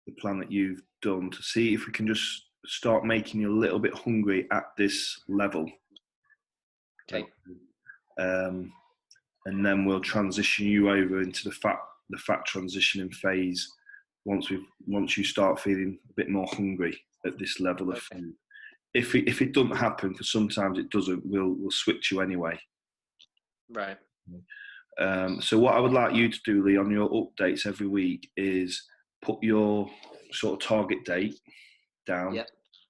the plan that you've done to see if we can just start making you a little bit hungry at this level. Okay. And then we'll transition you over into the fat transitioning phase once you start feeling a bit more hungry at this level of food. If it doesn't happen, because sometimes it doesn't, we'll switch you anyway. Right. So what I would like you to do, Lee, on your updates every week is put your sort of target date down,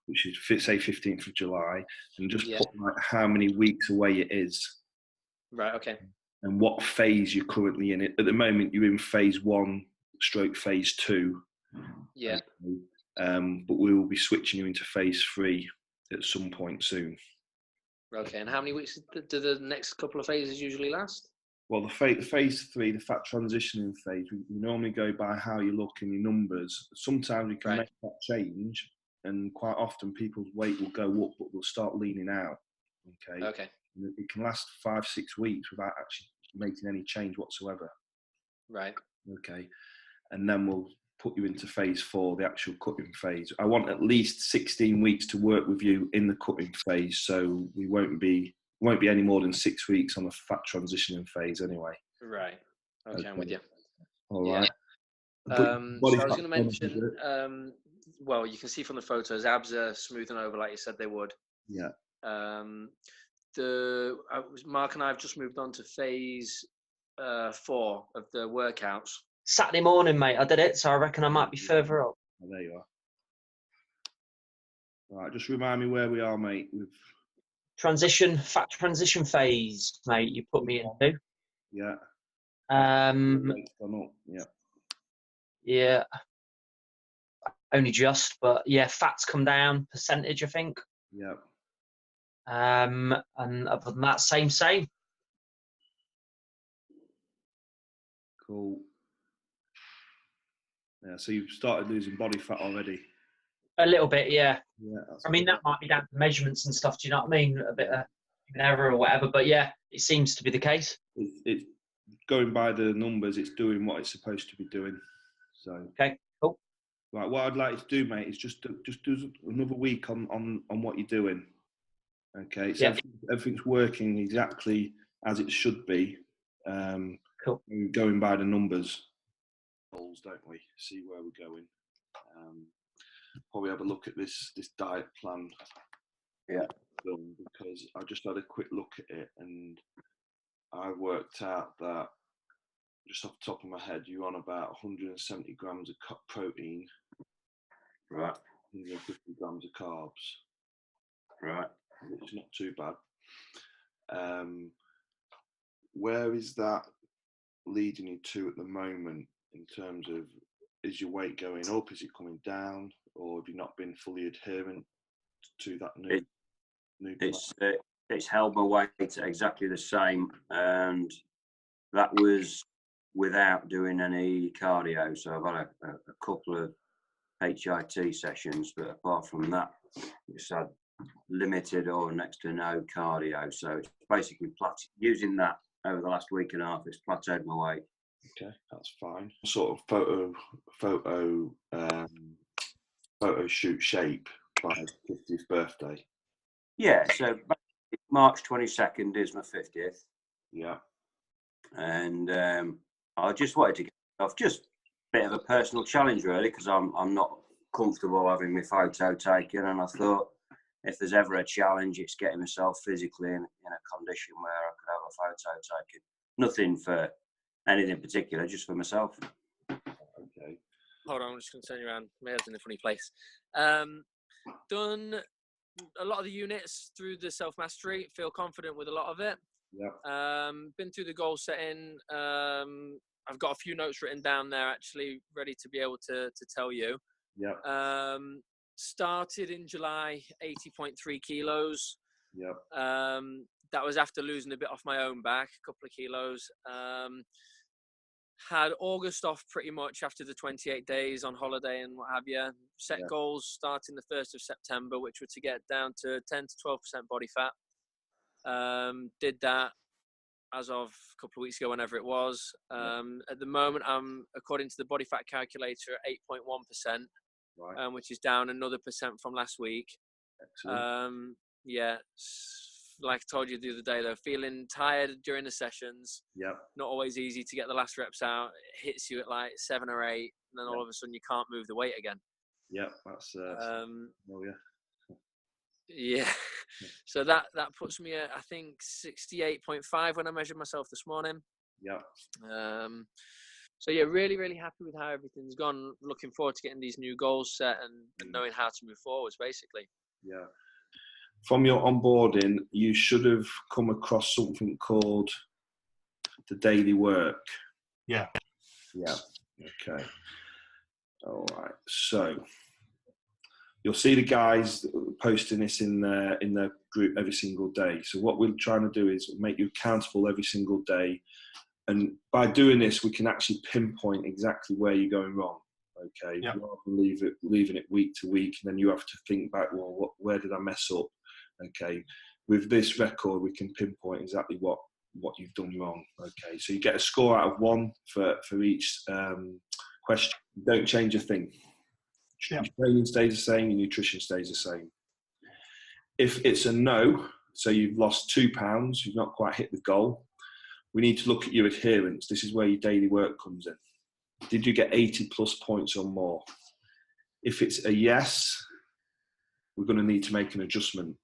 which is say 15th of July, and just put like how many weeks away it is. Right. Okay. And what phase you're currently in. At the moment, you're in phase 1/phase 2. Yeah. But we will be switching you into phase 3 at some point soon. Okay. And how many weeks do the next couple of phases usually last? Well, the phase 3, the fat transitioning phase, we normally go by how you look in your numbers. Sometimes we can make that change, and quite often people's weight will go up, but they'll start leaning out. Okay. Okay. It can last 5-6 weeks without actually making any change whatsoever. Right. Okay. And then we'll put you into phase 4, the actual cutting phase. I want at least 16 weeks to work with you in the cutting phase, so we won't be any more than 6 weeks on the fat transitioning phase anyway. Right. Okay, I'm with you. All right. So I was going to mention, well, you can see from the photos, abs are smoothing over like you said they would. Yeah. Mark and I have just moved on to phase 4 of the workouts. Saturday morning, mate, I did it, so I reckon I might be further up. Oh, there you are. All right, just remind me where we are, mate. With fat transition phase, mate. You put me into. Yeah. Yeah. Yeah. Only just, but yeah, fat's come down percentage, I think. Yeah. And other than that, same. Cool. Yeah, so you've started losing body fat already. A little bit, yeah. Yeah. I mean, that might be down to measurements and stuff. Do you know what I mean? A bit of an error or whatever, but yeah, it seems to be the case. It's going by the numbers. It's doing what it's supposed to be doing. So. Okay. Cool. Right. What I'd like you to do, mate, is just do another week on what you're doing. Okay. So everything's working exactly as it should be. Cool. We're going by the numbers, don't we? See where we're going. Probably have a look at this diet plan. Yeah. Because I just had a quick look at it, and I worked out that just off the top of my head, you're on about 170 grams of protein. Right. 150 grams of carbs. Right. It's not too bad. Where is that leading you to at the moment in terms of, is your weight going up? Is it coming down? Or have you not been fully adherent to that new plan? It's held my weight exactly the same, and that was without doing any cardio. So I've had a couple of HIT sessions, but apart from that, it's had limited or next to no cardio. So it's basically using that over the last week and a half. It's plateaued my weight. Okay, that's fine. Sort of photo shoot shape by 50th birthday. Yeah, so March 22nd is my 50th. Yeah. And I just wanted to get off just a bit of a personal challenge, really, because I'm not comfortable having my photo taken, and I thought if there's ever a challenge, it's getting myself physically in a condition where I could have a photo taken. Nothing for anything particular, just for myself. Okay. Hold on, I'm just going to turn you around. My head's in a funny place. Done a lot of the units through the self-mastery. Feel confident with a lot of it. Yeah. Been through the goal setting. I've got a few notes written down there, actually, ready to be able to tell you. Yeah. Started in July, 80.3 kilos. Yeah. That was after losing a bit off my own back, a couple of kilos. Had August off pretty much after the 28 days on holiday and what have you. Set goals starting the 1st of September, which were to get down to 10 to 12% body fat. Did that. as of a couple of weeks ago, whenever it was. At the moment, I'm, according to the body fat calculator, at 8.1%, Right. which is down another % from last week. Excellent. Yeah, like I told you the other day, though, feeling tired during the sessions. Yep. Not always easy to get the last reps out. It hits you at like 7 or 8, and then all of a sudden you can't move the weight again. Yep, that's oh yeah. Yeah. So that puts me at, I think, 68.5 when I measured myself this morning. Yeah. So yeah, really, really happy with how everything's gone. Looking forward to getting these new goals set and knowing how to move forwards, basically. Yeah. From your onboarding, you should have come across something called the daily work. Yeah. Yeah. Okay. All right. So you'll see the guys posting this in their group every single day. So what we're trying to do is make you accountable every single day. And by doing this, we can actually pinpoint exactly where you're going wrong. Okay. Yep. Rather than leaving it week to week, and then you have to think back, well, where did I mess up? Okay. With this record, we can pinpoint exactly what you've done wrong. Okay. So you get a score out of 1 for each question. Don't change a thing. Yep. Your training stays the same, your nutrition stays the same. If it's a no, so you've lost 2 pounds, you've not quite hit the goal, we need to look at your adherence. This is where your daily work comes in. Did you get 80 plus points or more? If it's a yes, we're going to need to make an adjustment.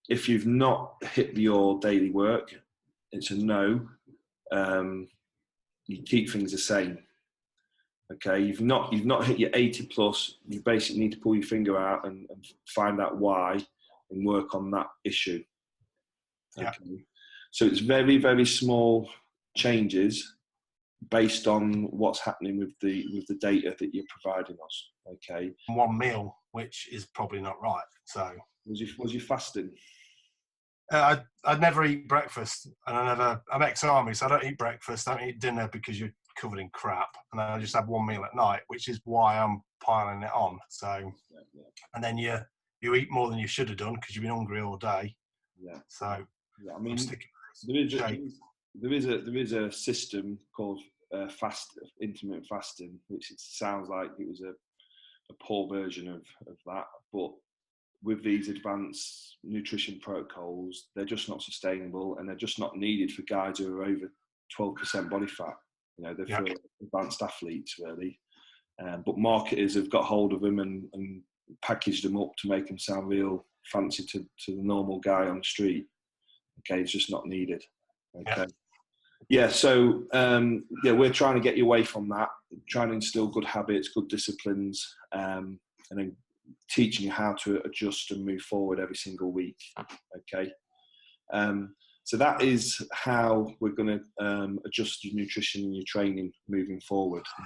If you've not hit your daily work, it's a no. You keep things the same. Okay, you've not hit your 80 plus. You basically need to pull your finger out and find out why and work on that issue. Okay. Yeah. So it's very, very small changes based on what's happening with the data that you're providing us. Okay. 1 meal, which is probably not right. So was you fasting? I'd never eat breakfast, and I'm ex-army, so I don't eat breakfast. I don't eat dinner because you're covered in crap, and then I just have 1 meal at night, which is why I'm piling it on. So, and then you eat more than you should have done because you've been hungry all day. Yeah. So yeah, I mean, there is a system called intermittent fasting, which it sounds like it was a poor version of that, but with these advanced nutrition protocols, they're just not sustainable, and they're just not needed for guys who are over 12% body fat. You know, they're for advanced athletes, really. But marketers have got hold of them and packaged them up to make them sound real fancy to the normal guy on the street. Okay, it's just not needed. Okay. Yeah, so we're trying to get you away from that, trying to instill good habits, good disciplines, and then teaching you how to adjust and move forward every single week. Okay. So that is how we're going to adjust your nutrition and your training moving forward.